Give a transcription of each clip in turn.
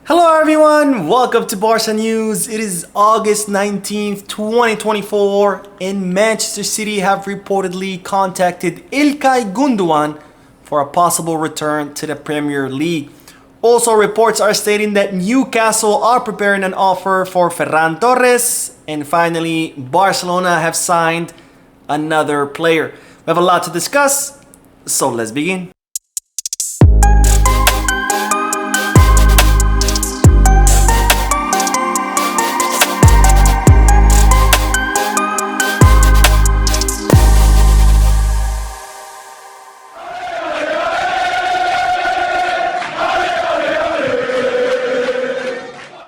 Hello everyone, welcome to Barca News. It is August 19th, 2024 and Manchester City have reportedly contacted İlkay Gundogan for a possible return to the Premier League. Also, reports are stating that Newcastle are preparing an offer for Ferran Torres, and finally Barcelona have signed another player. We have a lot to discuss, so let's begin.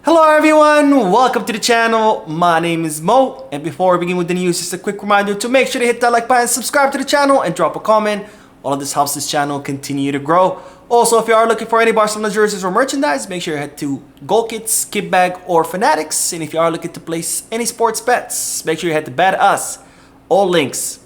Hello everyone, welcome to the channel. My name is Mo, and before we begin with the news, just a quick reminder to make sure to hit that like button, subscribe to the channel, and drop a comment. All of this helps this channel continue to grow. Also, if you are looking for any Barcelona jerseys or merchandise, make sure you head to Goal Kits, Kitbag, or Fanatics. And if you are looking to place any sports bets, make sure you head to Bet Us. All links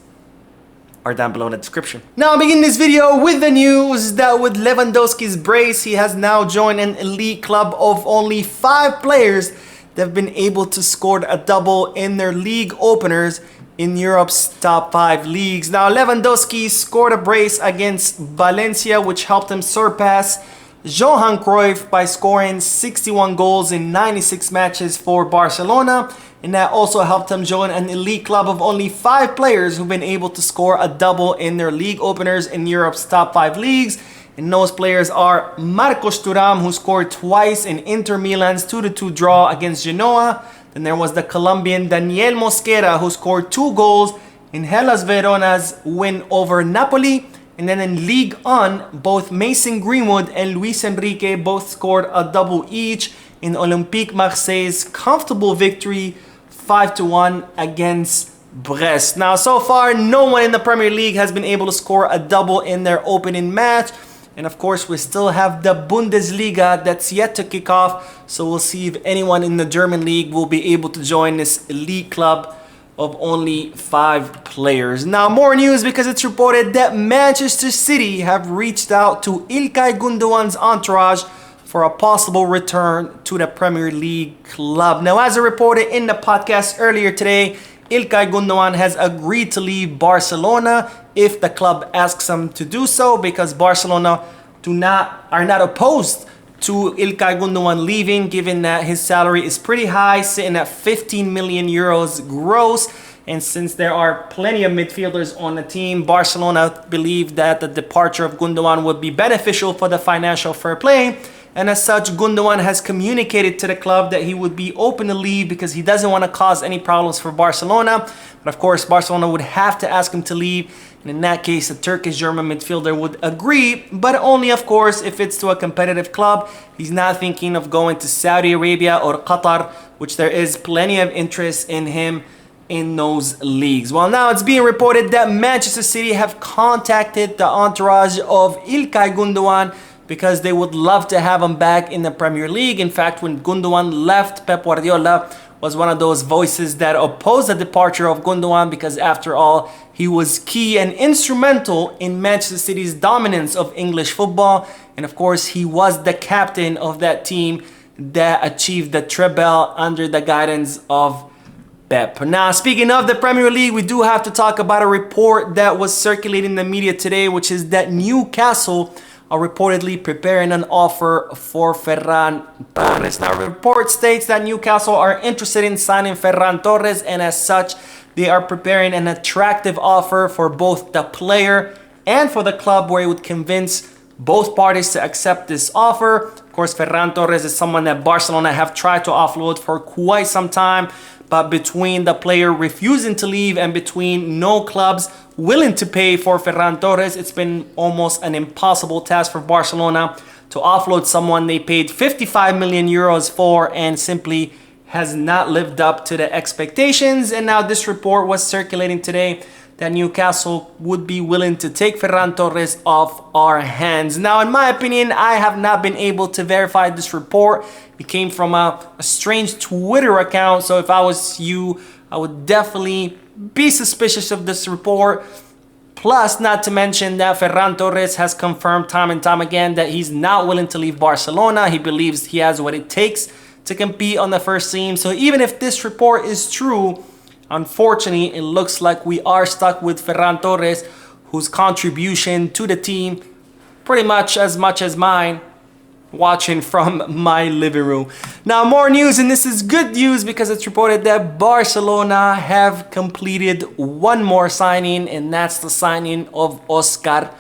are down below in the description. Now I'm beginning this video with the news that with Lewandowski's brace, he has now joined an elite club of only 5 players that have been able to score a double in their league openers in Europe's top 5 leagues. Now Lewandowski scored a brace against Valencia, which helped him surpass Johan Cruyff by scoring 61 goals in 96 matches for Barcelona. And that also helped him join an elite club of only 5 players who've been able to score a double in their league openers in Europe's top 5 leagues. And those players are Marcos Thuram, who scored twice in Inter Milan's 2-2 draw against Genoa. Then there was the Colombian Daniel Mosquera, who scored 2 goals in Hellas Verona's win over Napoli. And then in Ligue 1, both Mason Greenwood and Luis Enrique both scored a double each in Olympique Marseille's comfortable victory 5-1 against Brest. Now, so far, no one in the Premier League has been able to score a double in their opening match. And of course, we still have the Bundesliga that's yet to kick off. So we'll see if anyone in the German league will be able to join this elite club of only 5 players. Now, more news because it's reported that Manchester City have reached out to İlkay Gundogan's entourage for a possible return to the Premier League club. Now, as I reported in the podcast earlier today, İlkay Gundogan has agreed to leave Barcelona if the club asks him to do so, because Barcelona are not opposed to İlkay Gundogan leaving, given that his salary is pretty high, sitting at 15 million euros gross. And since there are plenty of midfielders on the team, Barcelona believe that the departure of Gundogan would be beneficial for the financial fair play. And as such, Gundogan has communicated to the club that he would be open to leave because he doesn't want to cause any problems for Barcelona. But of course, Barcelona would have to ask him to leave. And in that case, a Turkish-German midfielder would agree, but only, of course, if it's to a competitive club. He's not thinking of going to Saudi Arabia or Qatar, which there is plenty of interest in him in those leagues. Well, now it's being reported that Manchester City have contacted the entourage of İlkay Gundogan because they would love to have him back in the Premier League. In fact, when Gundogan left, Pep Guardiola was one of those voices that opposed the departure of Gundogan because, after all, he was key and instrumental in Manchester City's dominance of English football. And of course, he was the captain of that team that achieved the treble under the guidance of Pep. Now, speaking of the Premier League, we do have to talk about a report that was circulating in the media today, which is that Newcastle are reportedly preparing an offer for Ferran Torres. Now, the report states that Newcastle are interested in signing Ferran Torres, and as such, they are preparing an attractive offer for both the player and for the club, where it would convince both parties to accept this offer. Of course, Ferran Torres is someone that Barcelona have tried to offload for quite some time, but between the player refusing to leave and between no clubs willing to pay for Ferran Torres, it's been almost an impossible task for Barcelona to offload someone they paid 55 million euros for and simply has not lived up to the expectations. And now this report was circulating today that Newcastle would be willing to take Ferran Torres off our hands. Now, in my opinion, I have not been able to verify this report. It came from a strange Twitter account. So if I was you, I would definitely be suspicious of this report. Plus, not to mention that Ferran Torres has confirmed time and time again that he's not willing to leave Barcelona. He believes he has what it takes to compete on the first team. So even if this report is true, unfortunately, it looks like we are stuck with Ferran Torres, whose contribution to the team pretty much as mine, watching from my living room. Now, more news, and this is good news because it's reported that Barcelona have completed one more signing, and that's the signing of Oscar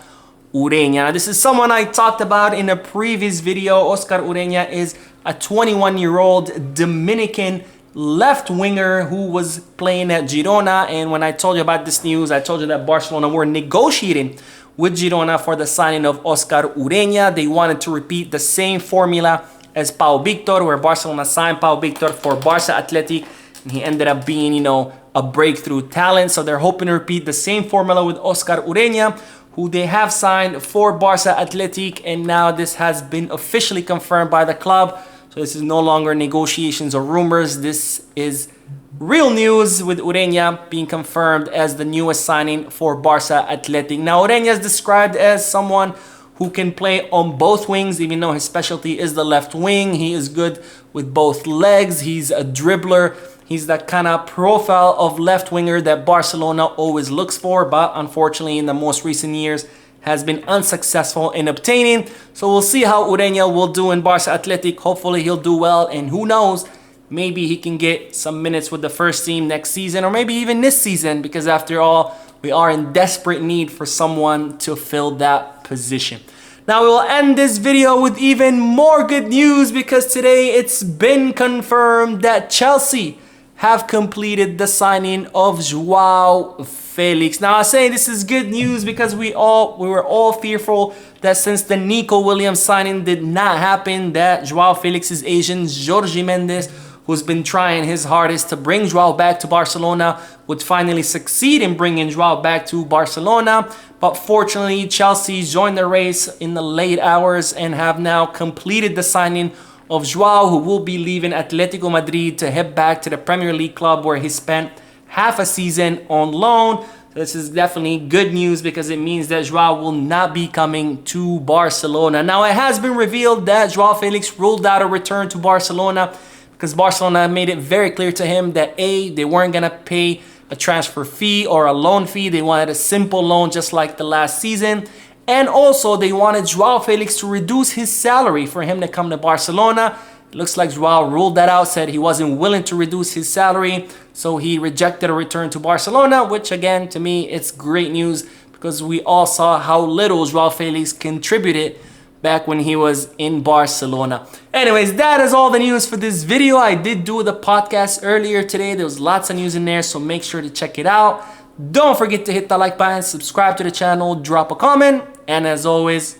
Ureña. Now, this is someone I talked about in a previous video. Oscar Ureña is a 21-year-old Dominican left winger who was playing at Girona, and when I told you about this news, I told you that Barcelona were negotiating with Girona for the signing of Oscar Ureña. They wanted to repeat the same formula as Pau Victor, where Barcelona signed Pau Victor for Barca Athletic, and he ended up being, you know, a breakthrough talent. So they're hoping to repeat the same formula with Oscar Ureña, who they have signed for Barca Athletic, and now this has been officially confirmed by the club. So this is no longer negotiations or rumors. This is real news with Ureña being confirmed as the newest signing for Barca Athletic. Now, Ureña is described as someone who can play on both wings, even though his specialty is the left wing. He is good with both legs. He's a dribbler. He's that kind of profile of left winger that Barcelona always looks for, but unfortunately in the most recent years has been unsuccessful in obtaining. So we'll see how Ureña will do in Barca Athletic. Hopefully he'll do well, and who knows, maybe he can get some minutes with the first team next season, or maybe even this season, because after all, we are in desperate need for someone to fill that position. Now we will end this video with even more good news, because today it's been confirmed that Chelsea have completed the signing of Joao Felix. Now I say this is good news because we were all fearful that since the Nico Williams signing did not happen, that Joao Felix's agent Jorge Mendes, who's been trying his hardest to bring Joao back to Barcelona, would finally succeed in bringing Joao back to Barcelona. But fortunately, Chelsea joined the race in the late hours and have now completed the signing of Joao, who will be leaving Atletico Madrid to head back to the Premier League club where he spent half a season on loan. This is definitely good news because it means that Joao will not be coming to Barcelona. Now, it has been revealed that Joao Felix ruled out a return to Barcelona because Barcelona made it very clear to him that they weren't going to pay a transfer fee or a loan fee. They wanted a simple loan just like the last season. And also, they wanted Joao Felix to reduce his salary for him to come to Barcelona. It looks like Joao ruled that out, said he wasn't willing to reduce his salary. So he rejected a return to Barcelona, which again, to me, it's great news because we all saw how little Joao Felix contributed back when he was in Barcelona. Anyways, that is all the news for this video. I did do the podcast earlier today. There was lots of news in there, so make sure to check it out. Don't forget to hit the like button, subscribe to the channel, drop a comment, and as always,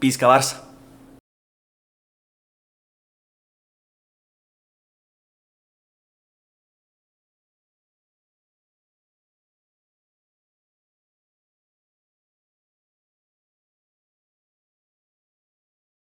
peace, Barça.